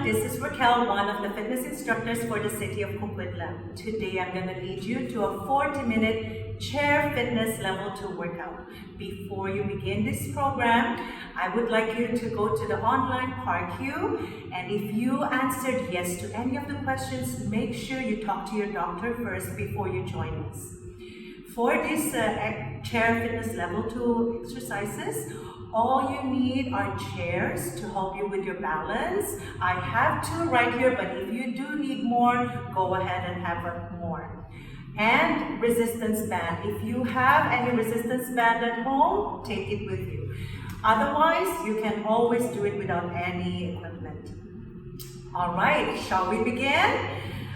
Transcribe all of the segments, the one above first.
this is Raquel, one of the fitness instructors for the city of Coquitlam. Today I'm going to lead you to a 40-minute chair fitness level 2 workout. Before you begin this program, I would like you to go to the online PARQ, and if you answered yes to any of the questions, make sure you talk to your doctor first before you join us. For this chair fitness level 2 exercises, all you need are chairs to help you with your balance. I have 2 right here, but if you do need more, go ahead and have more. And resistance band. If you have any resistance band at home, take it with you. Otherwise, you can always do it without any equipment. All right, shall we begin?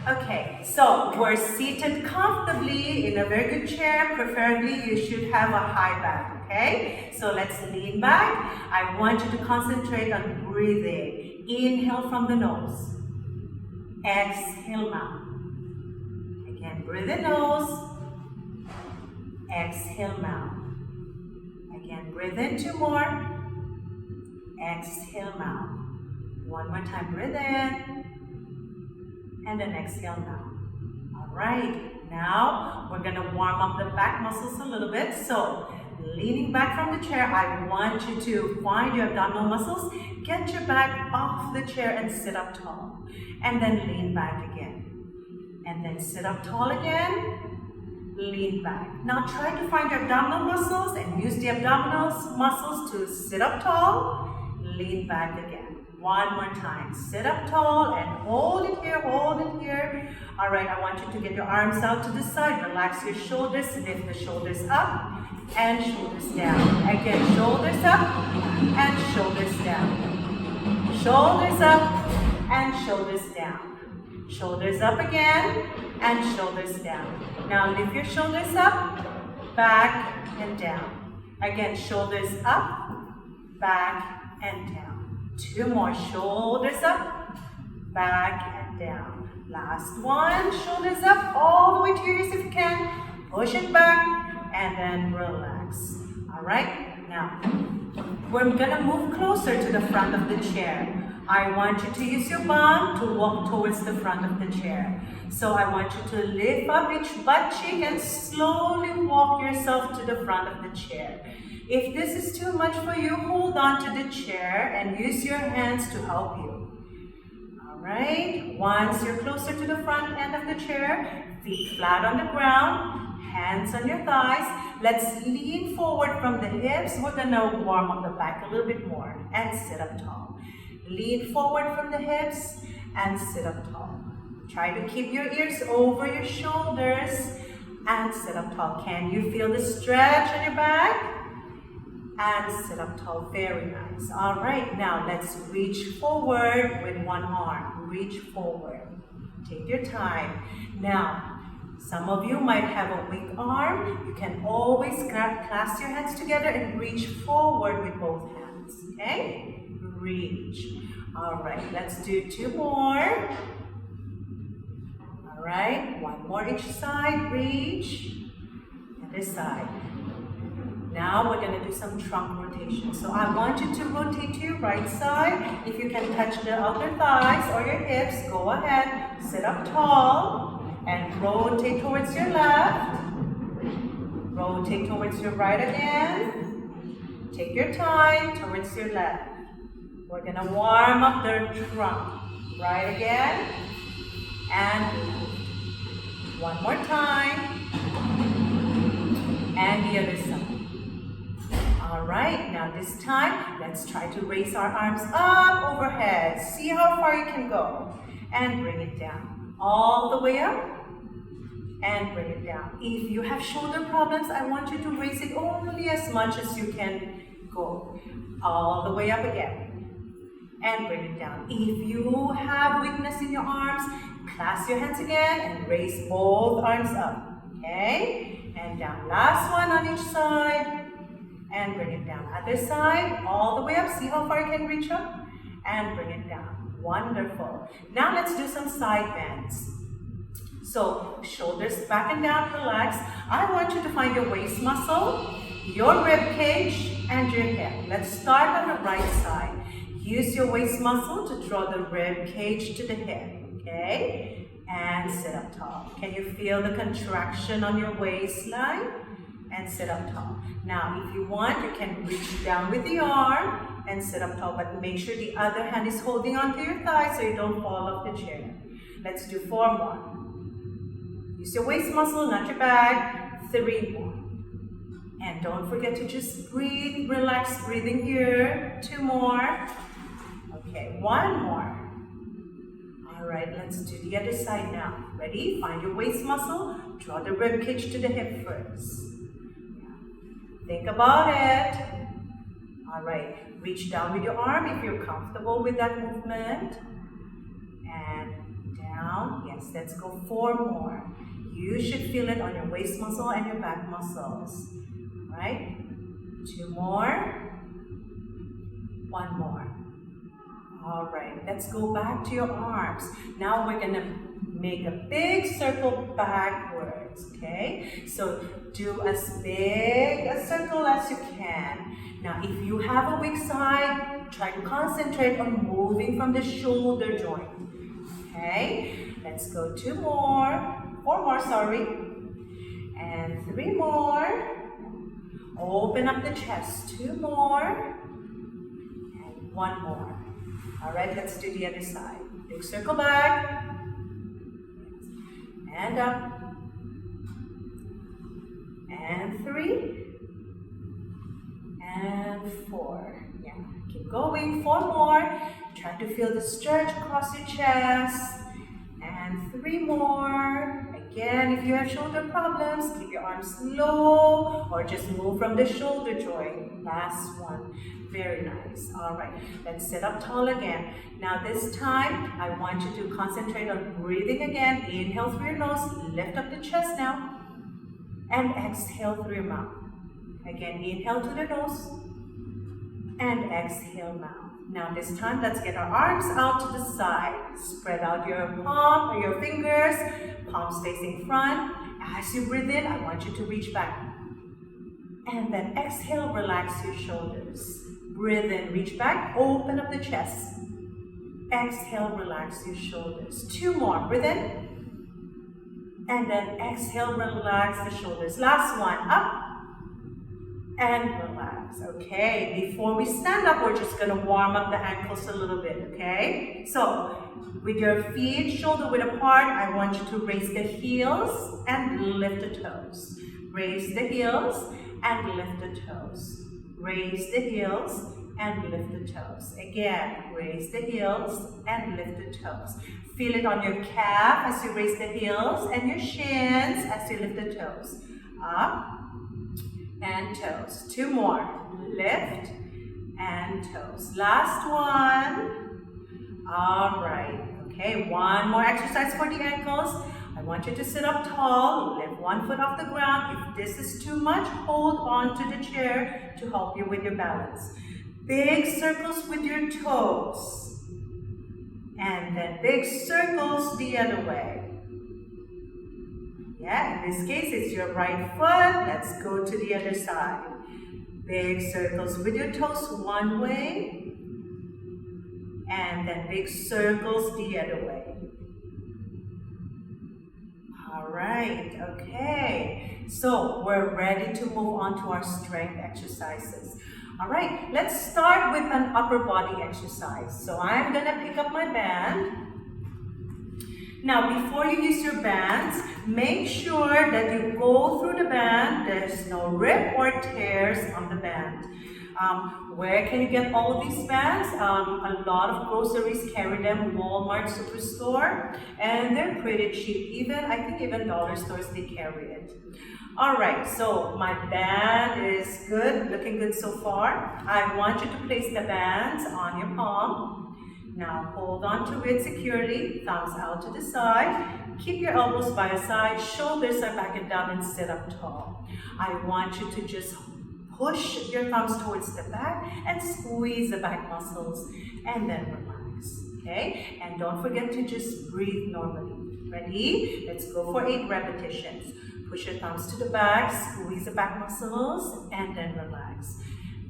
Okay, so we're seated comfortably in a very good chair. Preferably, you should have a high back, okay? So let's lean back. I want you to concentrate on breathing. Inhale from the nose. Exhale mouth. Again, breathe in nose. Exhale mouth. Again, breathe in 2 more. Exhale mouth. One more time, breathe in. And then exhale now. All right, now we're gonna warm up the back muscles a little bit. So leaning back from the chair, I want you to find your abdominal muscles, get your back off the chair and sit up tall. And then lean back again. And then sit up tall again, lean back. Now try to find your abdominal muscles and use the abdominal muscles to sit up tall, lean back again. One more time. Sit up tall and hold it here, hold it here. All right, I want you to get your arms out to the side. Relax your shoulders, lift the shoulders up and shoulders down. Again, shoulders up and shoulders down. Shoulders up and shoulders down. Shoulders up again and shoulders down. Now lift your shoulders up, back and down. Again, shoulders up, back and down. 2 more, shoulders up, back and down. Last one, shoulders up, all the way to your ears if you can. Push it back and then relax. All right, now we're gonna move closer to the front of the chair. I want you to use your bum to walk towards the front of the chair. So I want you to lift up each butt cheek and slowly walk yourself to the front of the chair. If this is too much for you, hold on to the chair and use your hands to help you. All right, once you're closer to the front end of the chair, feet flat on the ground, hands on your thighs. Let's lean forward from the hips. We're gonna warm up the back a little bit more and sit up tall. Lean forward from the hips and sit up tall. Try to keep your ears over your shoulders and sit up tall. Can you feel the stretch on your back? And sit up tall, very nice. All right, now let's reach forward with one arm. Reach forward, take your time. Now, some of you might have a weak arm. You can always clasp your hands together and reach forward with both hands, okay? Reach. All right, let's do 2 more. All right, 1 more each side, reach, and this side. Now we're going to do some trunk rotation. So I want you to rotate to your right side. If you can touch the outer thighs or your hips, go ahead. Sit up tall and rotate towards your left. Rotate towards your right again. Take your time towards your left. We're going to warm up the trunk. Right again. And left. 1 more time. And the other side. All right, now this time, let's try to raise our arms up overhead. See how far you can go. And bring it down. All the way up. And bring it down. If you have shoulder problems, I want you to raise it only as much as you can go. All the way up again. And bring it down. If you have weakness in your arms, clasp your hands again and raise both arms up. Okay? And down. Last one on each side. And bring it down. Other side, all the way up. See how far you can reach up? And bring it down. Wonderful. Now let's do some side bends. So, shoulders back and down, relax. I want you to find your waist muscle, your rib cage, and your hip. Let's start on the right side. Use your waist muscle to draw the rib cage to the hip, okay? And sit up tall. Can you feel the contraction on your waistline? And sit up tall. Now, if you want, you can reach down with the arm and sit up tall, but make sure the other hand is holding onto your thigh so you don't fall off the chair. Let's do 4 more. Use your waist muscle, not your back. 3 more. And don't forget to just breathe, relax breathing here. 2 more. Okay, 1 more. All right, let's do the other side now. Ready? Find your waist muscle. Draw the rib cage to the hip first. Think about it. All right, reach down with your arm if you're comfortable with that movement. And down. Yes, let's go 4 more. You should feel it on your waist muscle and your back muscles. All right, 2 more. 1 more. All right, let's go back to your arms. Now we're gonna make a big circle backwards, okay? So do as big a circle as you can. Now, if you have a weak side, try to concentrate on moving from the shoulder joint, okay? Let's go 2 more, 4 more, sorry, and 3 more. Open up the chest, 2 more, and 1 more. All right, let's do the other side. Big circle back, and up, and 3, and 4. Yeah, keep going, 4 more. Try to feel the stretch across your chest, and 3 more. Again, if you have shoulder problems, keep your arms low, or just move from the shoulder joint. Last one. Very nice. All right, let's sit up tall again. Now this time, I want you to concentrate on breathing again. Inhale through your nose, lift up the chest now, and exhale through your mouth. Again, inhale to the nose, and exhale mouth. Now this time, let's get our arms out to the side. Spread out your palm or your fingers, palms facing front. As you breathe in, I want you to reach back. And then exhale, relax your shoulders. Breathe in, reach back, open up the chest. Exhale, relax your shoulders. 2 more, breathe in. And then exhale, relax the shoulders. Last one, up. And relax, okay? Before we stand up, we're just gonna warm up the ankles a little bit, okay? So, with your feet shoulder width apart, I want you to raise the heels and lift the toes. Raise the heels and lift the toes. Raise the heels and lift the toes. Again, raise the heels and lift the toes. Feel it on your calf as you raise the heels and your shins as you lift the toes. Up and toes. 2 more. Lift and toes. Last one. All right. Okay, 1 more exercise for the ankles. I want you to sit up tall, lift 1 foot off the ground. If this is too much, hold on to the chair to help you with your balance. Big circles with your toes. And then big circles the other way. Yeah, in this case, it's your right foot. Let's go to the other side. Big circles with your toes one way. And then big circles the other way. All right, okay. So we're ready to move on to our strength exercises. All right, let's start with an upper body exercise. So I'm gonna pick up my band. Now, before you use your bands, make sure that you go through the band. There's no rip or tears on the band. Where can you get all of these bands? A lot of groceries carry them, Walmart, Superstore, and they're pretty cheap. I think even dollar stores, they carry it. All right, so my band is good, looking good so far. I want you to place the bands on your palm. Now hold on to it securely, thumbs out to the side. Keep your elbows by your side, shoulders are back and down, and sit up tall. I want you to just push your thumbs towards the back and squeeze the back muscles and then relax, okay? And don't forget to just breathe normally. Ready? Let's go for 8 repetitions. Push your thumbs to the back, squeeze the back muscles, and then relax.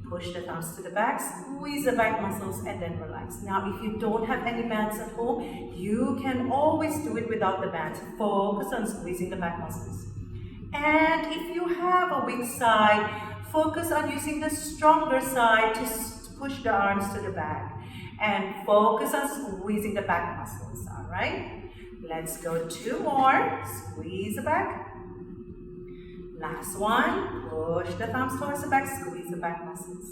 Push the thumbs to the back, squeeze the back muscles, and then relax. Now, if you don't have any bands at home, you can always do it without the bands. Focus on squeezing the back muscles. And if you have a weak side, focus on using the stronger side to push the arms to the back. And focus on squeezing the back muscles, all right? Let's go 2 more. Squeeze the back. Last one, push the thumbs towards the back, squeeze the back muscles.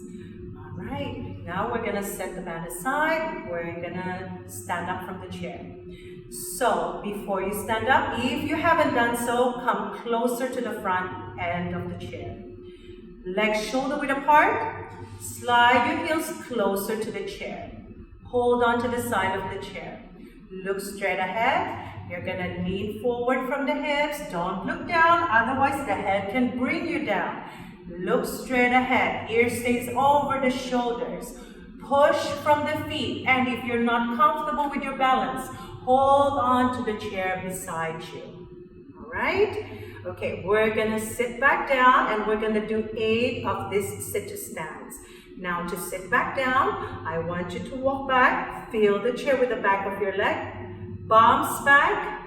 All right, now we're gonna set the band aside. We're gonna stand up from the chair. So, before you stand up, if you haven't done so, come closer to the front end of the chair. Legs shoulder width apart, slide your heels closer to the chair. Hold on to the side of the chair. Look straight ahead. You're gonna lean forward from the hips. Don't look down, otherwise the head can bring you down. Look straight ahead. Ear stays over the shoulders. Push from the feet. And if you're not comfortable with your balance, hold on to the chair beside you. All right? Okay, we're gonna sit back down and we're gonna do 8 of these sit to stands. Now to sit back down, I want you to walk back. Feel the chair with the back of your leg. Bumps back,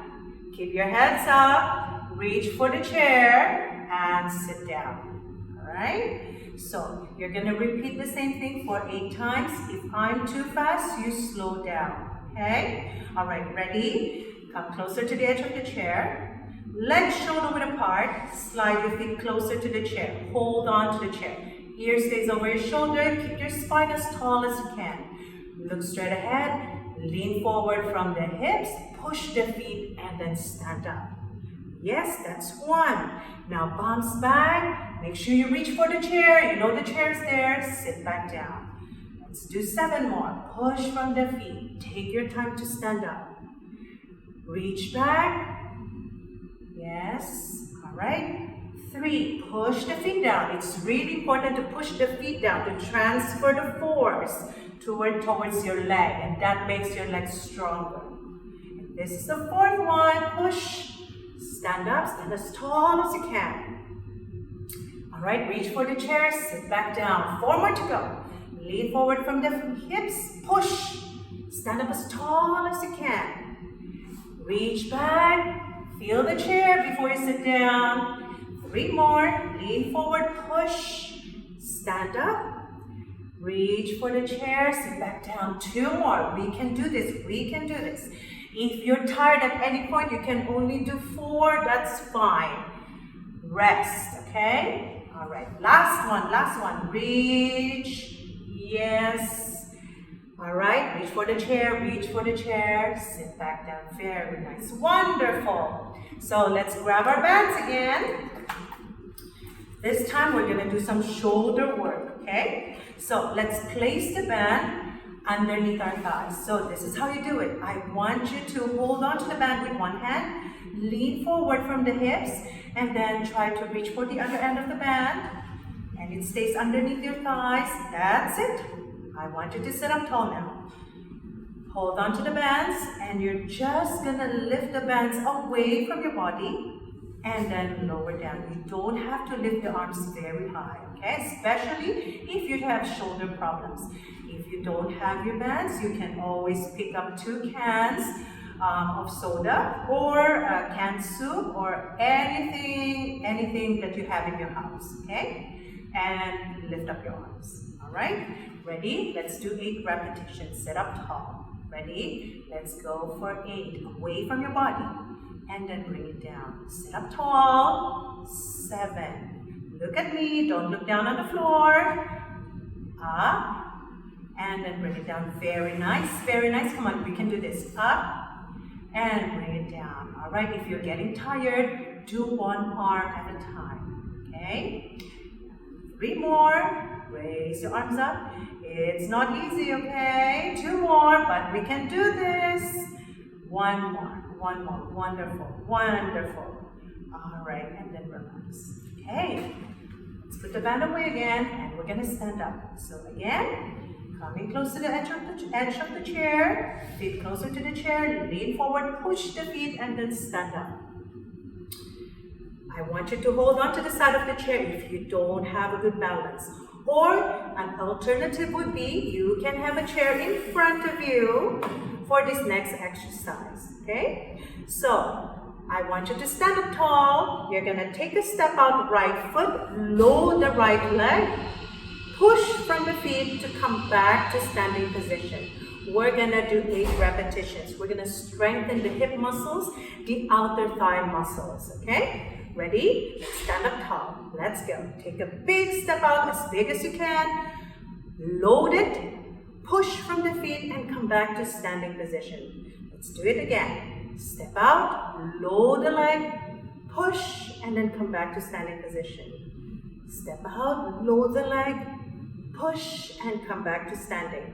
keep your heads up, reach for the chair, and sit down, all right? So, you're gonna repeat the same thing for 8 times. If I'm too fast, you slow down, okay? All right, ready? Come closer to the edge of the chair. Legs shoulder width apart, slide your feet closer to the chair. Hold on to the chair. Ear stays over your shoulder, keep your spine as tall as you can. Look straight ahead. Lean forward from the hips, push the feet, and then stand up. Yes, that's 1. Now bounce back. Make sure you reach for the chair. You know the chair is there. Sit back down. Let's do 7 more. Push from the feet. Take your time to stand up. Reach back. Yes. All right. 3. Push the feet down. It's really important to push the feet down to transfer the force towards your leg, and that makes your leg stronger. And this is the 4th one. Push, stand up, stand as tall as you can. All right, reach for the chair, sit back down. 4 more to go. Lean forward from the hips, push, stand up as tall as you can. Reach back, feel the chair before you sit down. 3 more, lean forward, push, stand up. Reach for the chair, sit back down. 2 more. We can do this. We can do this. If you're tired at any point, you can only do 4. That's fine. Rest, okay? All right. Last one. Reach. Yes. All right. Reach for the chair. Reach for the chair. Sit back down. Very nice. Wonderful. So let's grab our bands again. This time we're going to do some shoulder work, okay? So let's place the band underneath our thighs. So this is how you do it. I want you to hold on to the band with one hand, lean forward from the hips, and then try to reach for the other end of the band. And it stays underneath your thighs. That's it. I want you to sit up tall now. Hold on to the bands, and you're just gonna lift the bands away from your body and then lower down. You don't have to lift the arms very high, okay? Especially if you have shoulder problems. If you don't have your bands, you can always pick up 2 cans of soda or canned soup or anything that you have in your house, okay? And lift up your arms, all right? Ready? Let's do 8 repetitions. Sit up tall. Ready? Let's go for 8. Away from your body. And then bring it down. Sit up tall. 7. Look at me. Don't look down on the floor. Up. And then bring it down. Very nice. Very nice. Come on. We can do this. Up. And bring it down. All right. If you're getting tired, do 1 arm at a time. Okay? 3 more. Raise your arms up. It's not easy, okay? 2 more, but we can do this. 1 more. 1 more. Wonderful. Wonderful. All right, and then relax. Okay. Let's put the band away again, and we're going to stand up. So again, coming close to the edge of the chair. Feet closer to the chair. Lean forward, push the feet, and then stand up. I want you to hold on to the side of the chair if you don't have a good balance. Or an alternative would be you can have a chair in front of you for this next exercise, okay? So, I want you to stand up tall. You're gonna take a step out, right foot, load the right leg, push from the feet to come back to standing position. We're gonna do 8 repetitions. We're gonna strengthen the hip muscles, the outer thigh muscles, okay? Ready? Let's stand up tall. Let's go. Take a big step out, as big as you can. Load it, push from the feet, and come back to standing position. Let's do it again. Step out, load the leg, push, and then come back to standing position. Step out, load the leg, push, and come back to standing.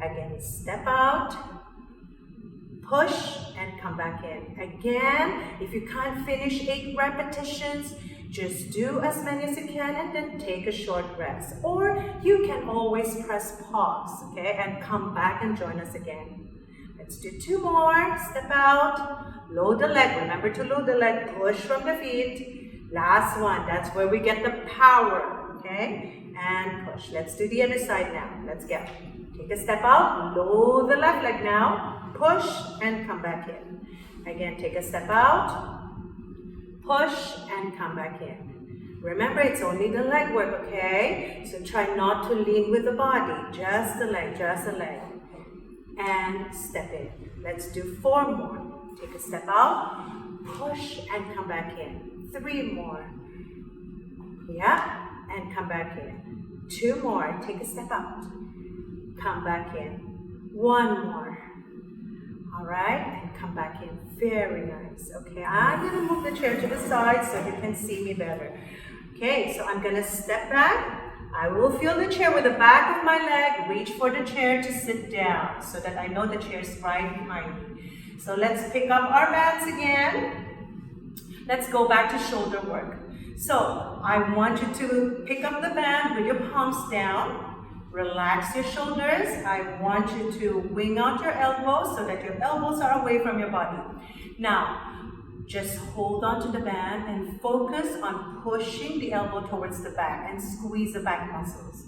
Again, step out, push, and come back in. Again, if you can't finish 8 repetitions, just do as many as you can and then take a short rest. Or you can always press pause, okay, and come back and join us again. Let's do 2 more. Step out, load the leg. Remember to load the leg, push from the feet. Last one, that's where we get the power, okay? And push. Let's do the other side now. Let's go. Take a step out, load the left leg now, push, and come back in. Again, take a step out, push, and come back in. Remember, it's only the leg work, okay? So try not to lean with the body, just the leg, just the leg. And step in. Let's do 4 more. Take a step out, push, and come back in. 3 more. Yeah, and come back in. 2 more. Take a step out. Come back in. 1 more. All right, and come back in. Very nice. Okay, I'm gonna move the chair to the side so you can see me better. Okay, so I'm gonna step back. I will feel the chair with the back of my leg. Reach for the chair to sit down so that I know the chair is right behind me. So let's pick up our bands again. Let's go back to shoulder work. So I want you to pick up the band with your palms down. Relax your shoulders. I want you to wing out your elbows so that your elbows are away from your body. Now, just hold on to the band and focus on pushing the elbow towards the back and squeeze the back muscles.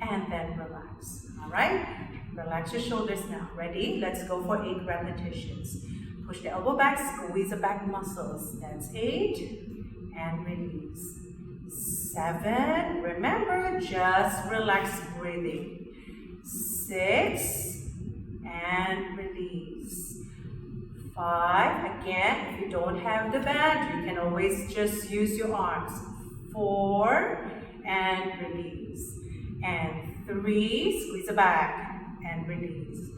And then relax. All right? Relax your shoulders now. Ready? Let's go for 8 repetitions. Push the elbow back, squeeze the back muscles. That's 8. And release. 7. Remember, just relax breathing. 6. And release. 5. Again, if you don't have the band, you can always just use your arms. 4. And release. And 3. Squeeze the back. And release.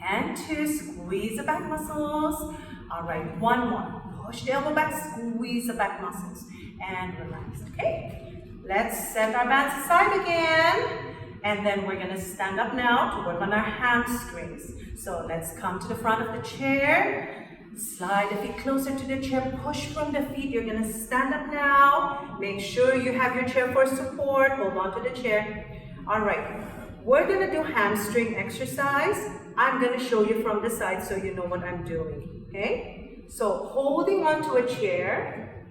And 2. Squeeze the back muscles. All right, 1 more. Push the elbow back, squeeze the back muscles, and relax, okay? Let's set our bands aside again, and then we're gonna stand up now to work on our hamstrings. So let's come to the front of the chair, slide the feet closer to the chair, push from the feet. You're gonna stand up now. Make sure you have your chair for support, hold on to the chair. All right, we're gonna do hamstring exercise. I'm gonna show you from the side so you know what I'm doing, okay? So holding onto a chair,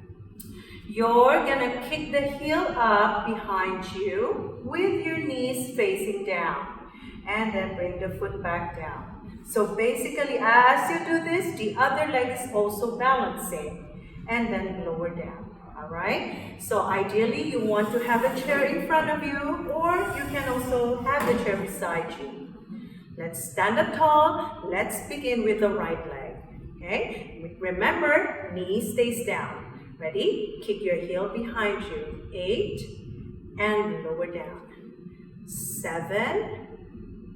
you're gonna kick the heel up behind you with your knees facing down and then bring the foot back down. So basically as you do this, the other leg is also balancing and then lower down, all right? So ideally you want to have a chair in front of you or you can also have the chair beside you. Let's stand up tall. Let's begin with the right leg. Okay, remember, knee stays down. Ready? Kick your heel behind you. 8 and lower down. 7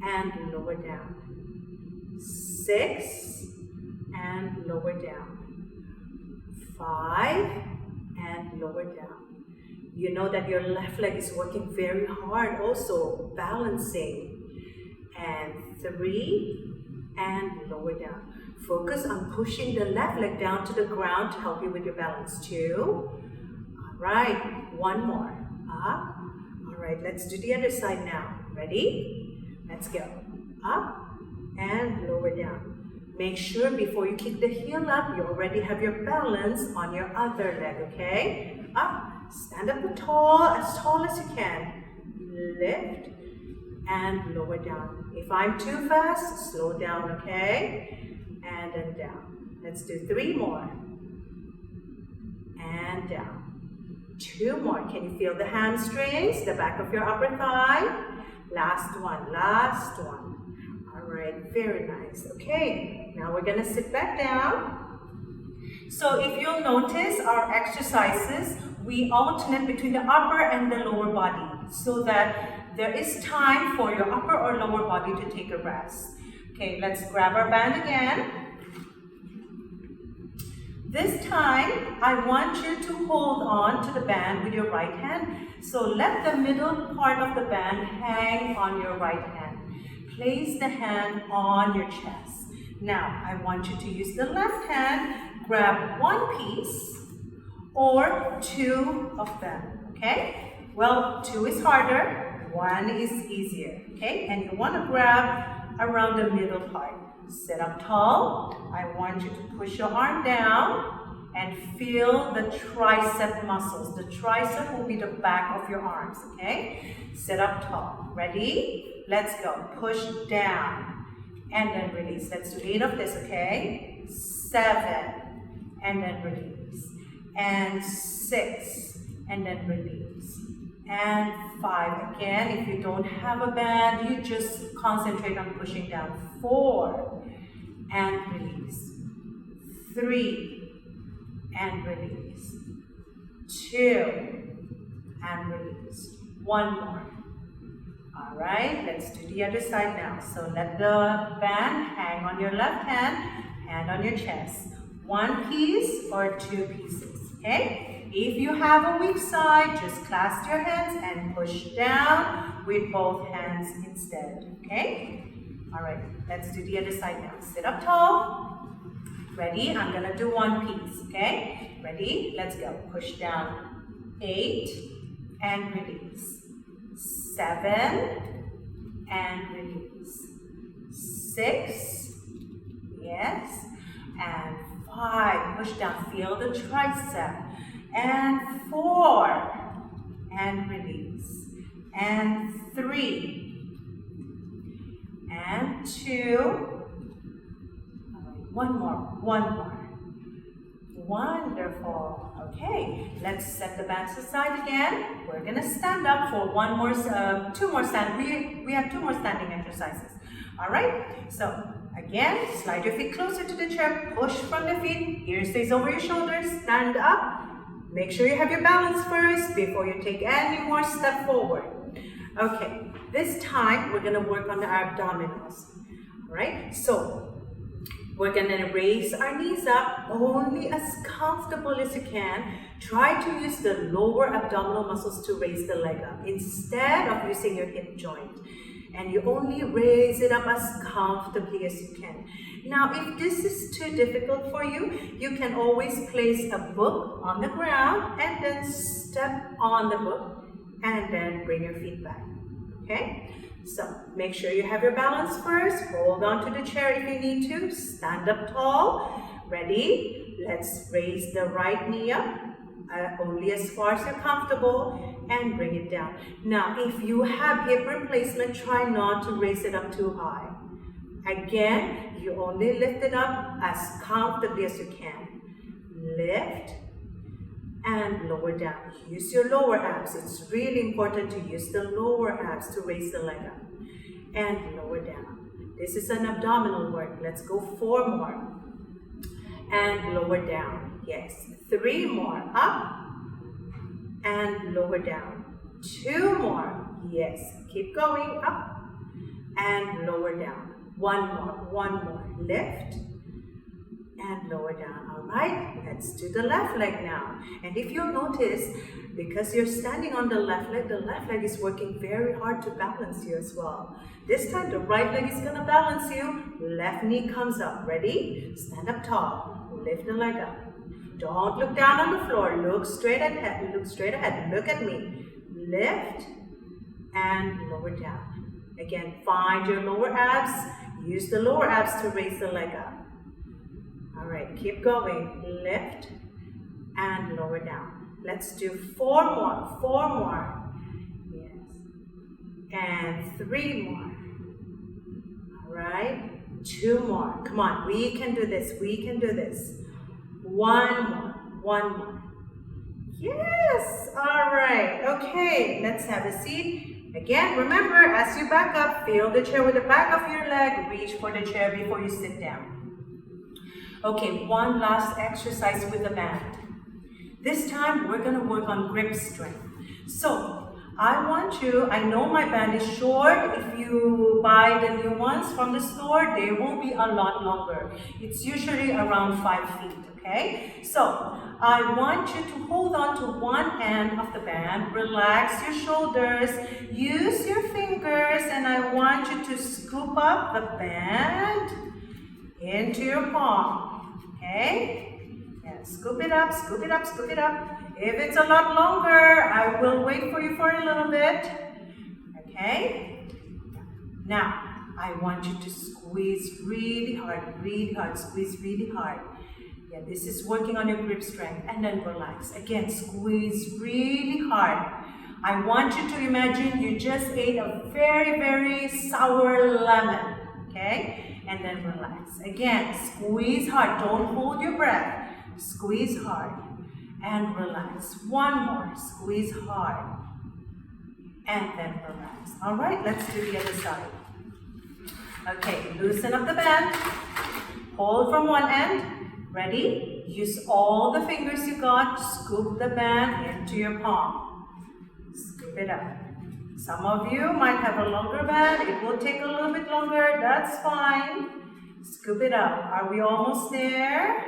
and lower down. 6 and lower down. 5 and lower down. You know that your left leg is working very hard also, balancing. And 3 and lower down. Focus on pushing the left leg down to the ground to help you with your balance. 2. All right, 1 more. Up. All right, let's do the other side now. Ready? Let's go. Up and lower down. Make sure before you kick the heel up, you already have your balance on your other leg, okay? Up. Stand up tall as you can. lift, and lower down. If I'm too fast, slow down, okay? And then down. Let's do 3 more. And down. 2 more. Can you feel the hamstrings, the back of your upper thigh? Last one, last one. All right, very nice. Okay, now we're gonna sit back down. So if you'll notice our exercises, we alternate between the upper and the lower body so that there is time for your upper or lower body to take a rest. Okay, let's grab our band again. This time, I want you to hold on to the band with your right hand. So let the middle part of the band hang on your right hand. Place the hand on your chest. Now, I want you to use the left hand, grab 1 piece or 2 of them, okay? Well, 2 is harder, 1 is easier, okay? And you want to grab around the middle part. Sit up tall. I want you to push your arm down and feel the tricep muscles. The tricep will be the back of your arms, okay? Sit up tall. Ready? Let's go. Push down and then release. Let's do 8 of this, okay? 7 and then release. And 6 and then release. And 5. Again, if you don't have a band, you just concentrate on pushing down. 4 and release. 3 and release. 2 and release. 1 more. All right, let's do the other side now. So let the band hang on your left hand on your chest. 1 piece or 2 pieces, okay? If you have a weak side, just clasp your hands and push down with both hands instead, okay? All right, let's do the other side now. Sit up tall. Ready? I'm gonna do 1 piece, okay? Ready? Let's go. Push down. 8 and release. 7 and release. 6, yes, and 5. Push down. Feel the tricep. And 4 and release. And 3 and 2. 1 more. Wonderful. Okay, let's set the bands aside again. We're gonna stand up for 2 more stand. We have 2 more standing exercises. All right. So again, slide your feet closer to the chair. Push from the feet. Ear stays over your shoulders. Stand up. Make sure you have your balance first before you take any more step forward. Okay, this time we're gonna work on the abdominals. All right. So we're gonna raise our knees up only as comfortable as you can. Try to use the lower abdominal muscles to raise the leg up instead of using your hip joint. And you only raise it up as comfortably as you can. Now, if this is too difficult for you, you can always place a book on the ground and then step on the book and then bring your feet back, okay? So make sure you have your balance first. Hold on to the chair if you need to. Stand up tall. Ready? Let's raise the right knee up only as far as you're comfortable and bring it down. Now, if you have hip replacement, try not to raise it up too high. Again, you only lift it up as comfortably as you can. Lift and lower down. Use your lower abs. It's really important to use the lower abs to raise the leg up. And lower down. This is an abdominal work. Let's go 4 more. And lower down. Yes. 3 more. Up. And lower down. 2 more. Yes. Keep going. Up. And lower down. 1 more. Lift. And lower down. All right, let's do the left leg now. And if you'll notice, because you're standing on the left leg is working very hard to balance you as well. This time, the right leg is gonna balance you. Left knee comes up. Ready? Stand up tall. Lift the leg up. Don't look down on the floor. Look straight ahead. Look at me. Lift and lower down. Again, find your lower abs. Use the lower abs to raise the leg up. All right, keep going. Lift and lower down. Let's do 4 more. Yes. And 3 more. All right. 2 more. Come on, we can do this. We can do this. 1 more. 1 more. Yes. All right. Okay. Let's have a seat. Again, remember, as you back up, feel the chair with the back of your leg. Reach for the chair before you sit down. Okay, one last exercise with the band. This time, we're going to work on grip strength. So, I know my band is short. If you buy the new ones from the store, they will be a lot longer. It's usually around 5 feet, okay? So, I want you to hold on to one end of the band, relax your shoulders, use your fingers, and I want you to scoop up the band into your palm, okay? And scoop it up, scoop it up, scoop it up. If it's a lot longer, I will wait for you for a little bit, okay? Now, I want you to squeeze really hard, squeeze really hard. Yeah, this is working on your grip strength, and then relax. Again, squeeze really hard. I want you to imagine you just ate a very, very sour lemon, okay? And then relax. Again, squeeze hard. Don't hold your breath. Squeeze hard and relax. 1 more. Squeeze hard and then relax. All right, let's do the other side. Okay, loosen up the band. Hold from one end. Ready? Use all the fingers you got. Scoop the band into your palm. Scoop it up. Some of you might have a longer band. It will take a little bit longer. That's fine. Scoop it up. Are we almost there?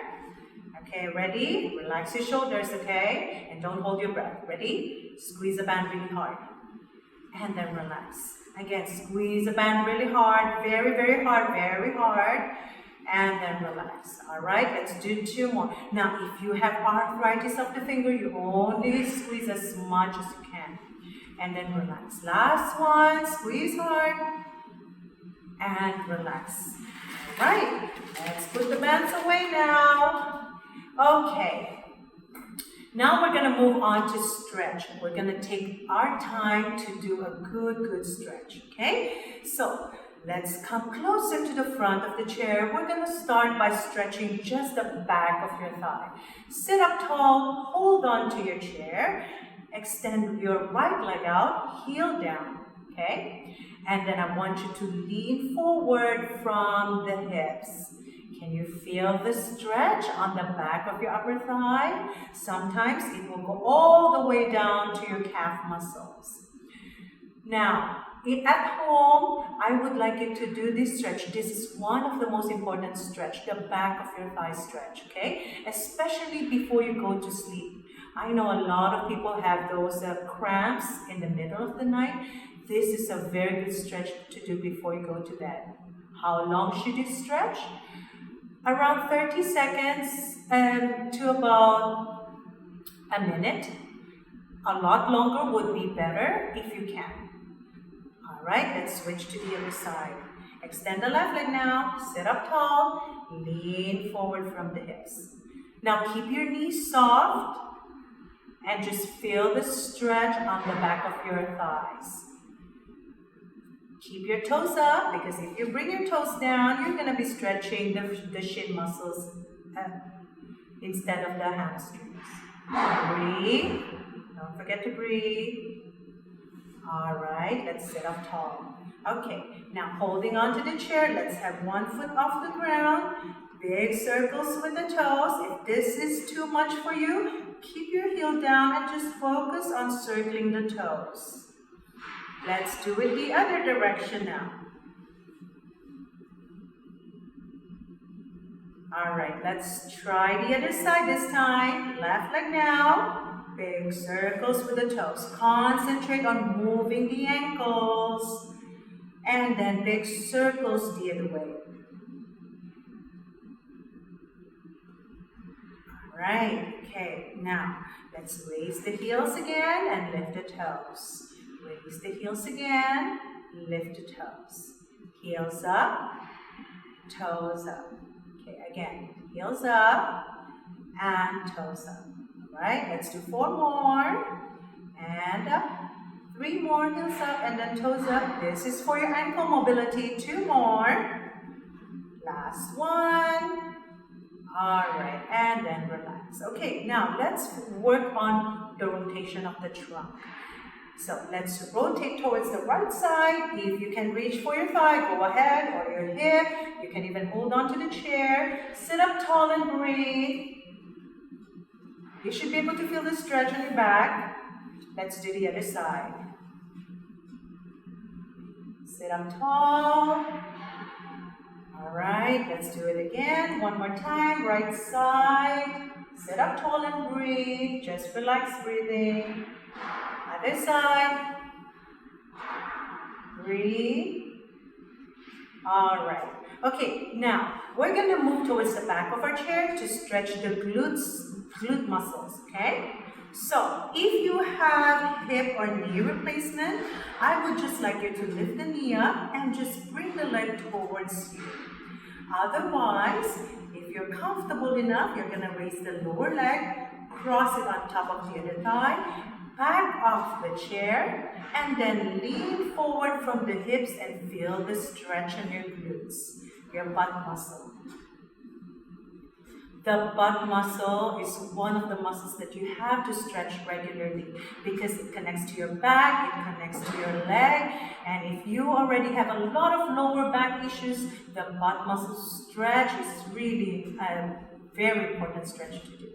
Okay, ready? Relax your shoulders, okay? And don't hold your breath. Ready? Squeeze the band really hard. And then relax. Again, squeeze the band really hard. Very, very hard. Very hard. And then relax. All right, let's do 2 more. Now, if you have arthritis of the finger, you only squeeze as much as you can. And then relax. Last one, squeeze hard. And relax. All right, let's put the bands away now. Okay. Now we're going to move on to stretch. We're going to take our time to do a good stretch, okay? So, let's come closer to the front of the chair. We're going to start by stretching just the back of your thigh. Sit up tall, hold on to your chair, extend your right leg out, heel down, okay? And then I want you to lean forward from the hips. Can you feel the stretch on the back of your upper thigh? Sometimes it will go all the way down to your calf muscles. Now, at home, I would like you to do this stretch. This is one of the most important stretch, the back of your thigh stretch, okay? Especially before you go to sleep. I know a lot of people have those cramps in the middle of the night. This is a very good stretch to do before you go to bed. How long should you stretch? Around 30 seconds to about a minute. A lot longer would be better if you can. All right, let's switch to the other side. Extend the left leg now. Sit up tall. Lean forward from the hips. Now keep your knees soft and just feel the stretch on the back of your thighs. Keep your toes up, because if you bring your toes down, you're going to be stretching the shin muscles instead of the hamstrings. Breathe. Don't forget to breathe. All right, let's sit up tall. Okay, now holding on to the chair, let's have one foot off the ground. Big circles with the toes. If this is too much for you, keep your heel down and just focus on circling the toes. Let's do it the other direction now. All right, let's try the other side this time. Left leg now. Big circles with the toes. Concentrate on moving the ankles. And then big circles the other way. All right, okay. Now, let's raise the heels again and lift the toes. Raise the heels again, lift the toes. Heels up, toes up. Okay, again, heels up and toes up. All right, let's do 4 more. And up, 3 more, heels up and then toes up. This is for your ankle mobility. 2 more. Last one. Alright, and then relax. Okay, now let's work on the rotation of the trunk. So let's rotate towards the right side. If you can reach for your thigh, go ahead, or your hip. You can even hold on to the chair. Sit up tall and breathe. You should be able to feel the stretch on your back. Let's do the other side. Sit up tall. Alright, let's do it again. One more time, right side. Sit up tall and breathe. Just relax breathing. Other side. Breathe. Alright. Okay, now we're going to move towards the back of our chair to stretch the glute muscles, okay? So, if you have hip or knee replacement, I would just like you to lift the knee up and just bring the leg towards you. Otherwise, if you're comfortable enough, you're going to raise the lower leg, cross it on top of the other thigh, back off the chair, and then lean forward from the hips and feel the stretch in your glutes, your butt muscle. The butt muscle is one of the muscles that you have to stretch regularly because it connects to your back, it connects to your leg, and if you already have a lot of lower back issues, the butt muscle stretch is really a very important stretch to do.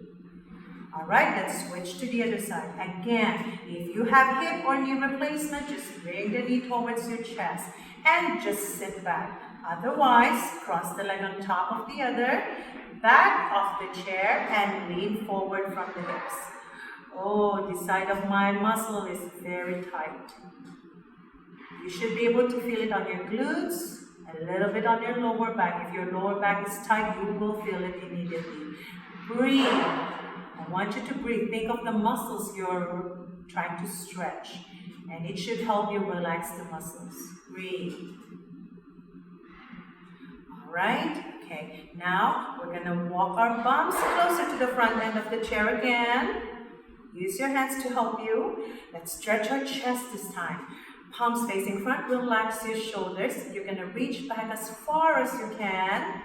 Alright, let's switch to the other side. Again, if you have hip or knee replacement, just bring the knee towards your chest and just sit back. Otherwise, cross the leg on top of the other, back off the chair and lean forward from the hips. Oh, the side of my muscle is very tight. You should be able to feel it on your glutes, a little bit on your lower back. If your lower back is tight, you will feel it immediately. Breathe. I want you to breathe. Think of the muscles you're trying to stretch, and it should help you relax the muscles. Breathe. Alright, okay. Now we're going to walk our bums closer to the front end of the chair again. Use your hands to help you. Let's stretch our chest this time. Palms facing front, relax your shoulders. You're going to reach back as far as you can.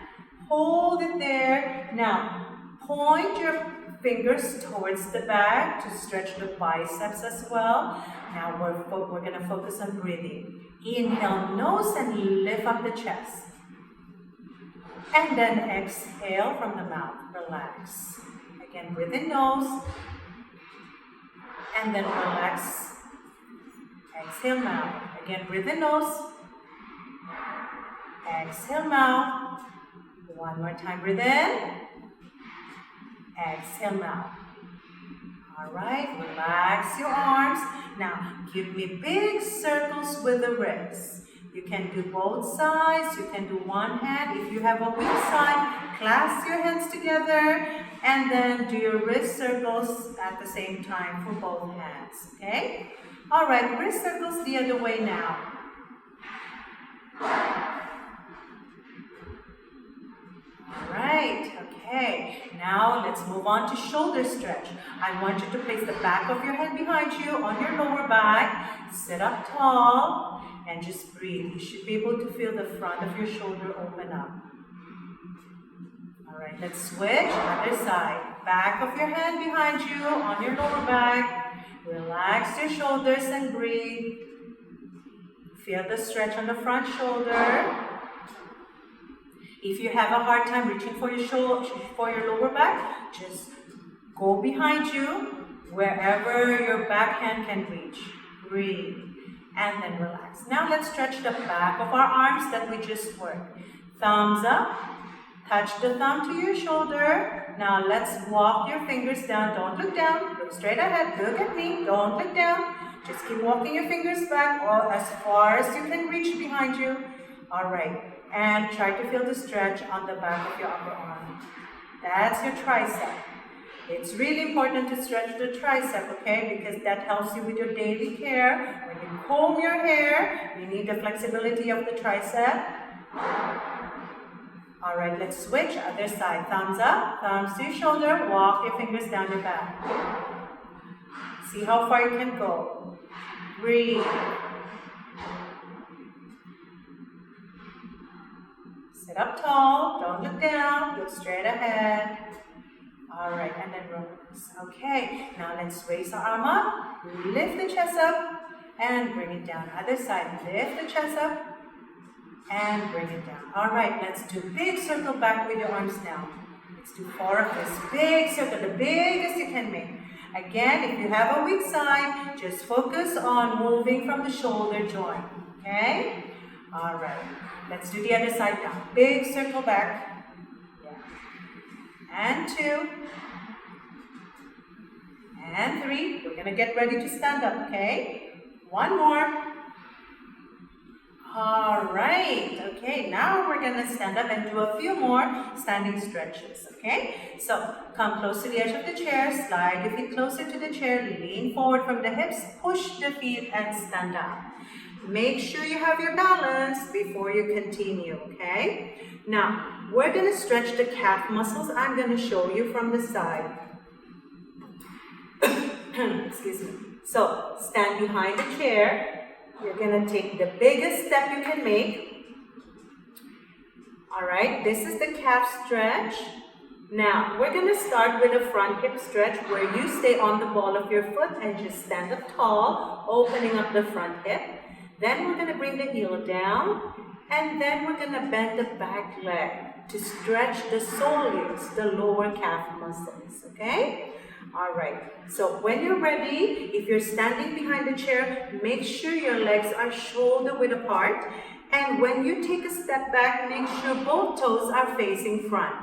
Hold it there. Now, point your fingers towards the back to stretch the biceps as well. Now we're going to focus on breathing. Inhale, nose, and lift up the chest. And then exhale from the mouth. Relax. Again, breathe in nose. And then relax. Exhale mouth. Again, breathe in nose. Exhale mouth. One more time, breathe in. Exhale mouth. Alright, relax your arms. Now, give me big circles with the wrists. You can do both sides, you can do one hand. If you have a weak side, clasp your hands together and then do your wrist circles at the same time for both hands, okay? Alright, wrist circles the other way now. Alright, okay. Now let's move on to shoulder stretch. I want you to place the back of your head behind you on your lower back. Sit up tall and just breathe. You should be able to feel the front of your shoulder open up. Alright, let's switch. Other side. Back of your head behind you on your lower back. Relax your shoulders and breathe. Feel the stretch on the front shoulder. If you have a hard time reaching for your lower back, just go behind you wherever your back hand can reach. Breathe and then relax. Now let's stretch the back of our arms that we just worked. Thumbs up. Touch the thumb to your shoulder. Now let's walk your fingers down. Don't look down. Look straight ahead. Look at me. Don't look down. Just keep walking your fingers back or as far as you can reach behind you. Alright. And try to feel the stretch on the back of your upper arm. That's your tricep. It's really important to stretch the tricep, okay? Because that helps you with your daily care. When you comb your hair, you need the flexibility of the tricep. Alright, let's switch. Other side. Thumbs up, thumbs to your shoulder. Walk your fingers down your back. See how far you can go. Breathe. Sit up tall, don't look down, look straight ahead. All right, and then release. Okay, now let's raise our arm up, lift the chest up, and bring it down. Other side, lift the chest up, and bring it down. All right, let's do big circle back with your arms now. Let's do 4 of this. Big circle, the biggest you can make. Again, if you have a weak side, just focus on moving from the shoulder joint. Okay? All right. Let's do the other side now. Big circle back. Yeah. And 2. And 3. We're going to get ready to stand up, okay? 1 more. All right. Okay, now we're going to stand up and do a few more standing stretches, okay? So, come close to the edge of the chair, slide your feet closer to the chair, lean forward from the hips, push the feet and stand up. Make sure you have your balance before you continue, okay? Now, we're going to stretch the calf muscles. I'm going to show you from the side. Excuse me. So, stand behind the chair. You're going to take the biggest step you can make. All right, this is the calf stretch. Now, we're going to start with a front hip stretch where you stay on the ball of your foot and just stand up tall, opening up the front hip. Then we're going to bring the heel down, and then we're going to bend the back leg to stretch the soleus, the lower calf muscles, okay? All right, so when you're ready, if you're standing behind the chair, make sure your legs are shoulder width apart. And when you take a step back, make sure both toes are facing front.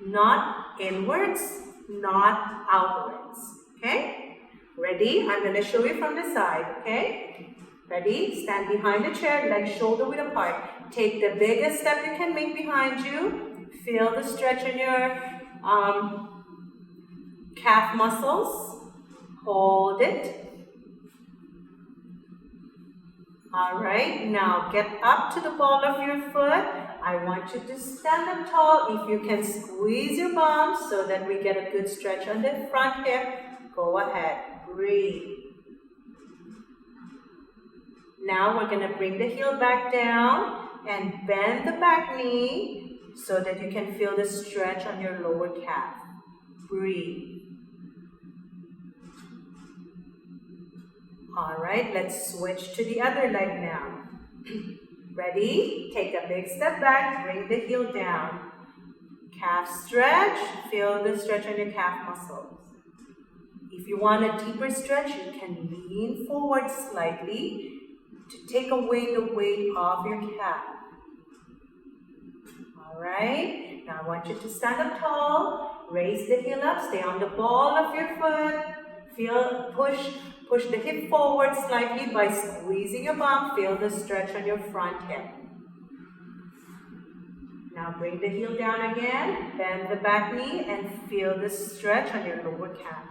Not inwards, not outwards, okay? Ready? I'm going to show you from the side, okay? Ready? Stand behind the chair, legs shoulder width apart. Take the biggest step you can make behind you. Feel the stretch in your calf muscles. Hold it. All right, now get up to the ball of your foot. I want you to stand up tall. If you can squeeze your bum so that we get a good stretch on the front hip, go ahead, breathe. Now we're going to bring the heel back down and bend the back knee so that you can feel the stretch on your lower calf. Breathe. All right, let's switch to the other leg now. Ready? Take a big step back, bring the heel down. Calf stretch, feel the stretch on your calf muscles. If you want a deeper stretch, you can lean forward slightly to take away the weight off your calf. All right, now I want you to stand up tall, raise the heel up, stay on the ball of your foot. Feel, push the hip forward slightly by squeezing your bum. Feel the stretch on your front hip. Now bring the heel down again, bend the back knee and feel the stretch on your lower calf.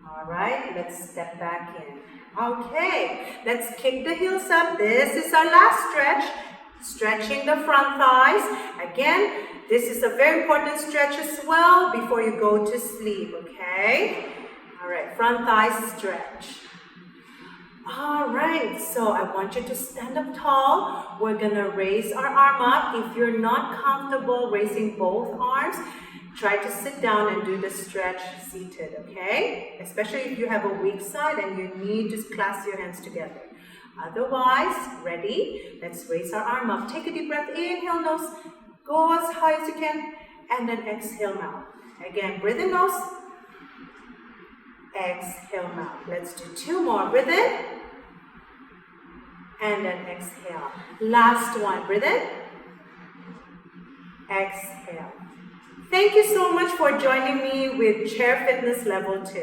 All right, let's step back in. Okay, let's kick the heels up. This is our last stretch. Stretching the front thighs. Again, this is a very important stretch as well before you go to sleep, okay? All right, front thighs stretch. All right, so I want you to stand up tall. We're gonna raise our arm up. If you're not comfortable raising both arms, try to sit down and do the stretch seated, okay? Especially if you have a weak side and you need to clasp your hands together. Otherwise, ready? Let's raise our arm up. Take a deep breath, inhale nose, go as high as you can, and then exhale mouth. Again, breathe in nose, exhale mouth. Let's do 2 more. Breathe in, and then exhale. Last one, breathe in, exhale. Thank you so much for joining me with Chair Fitness Level 2.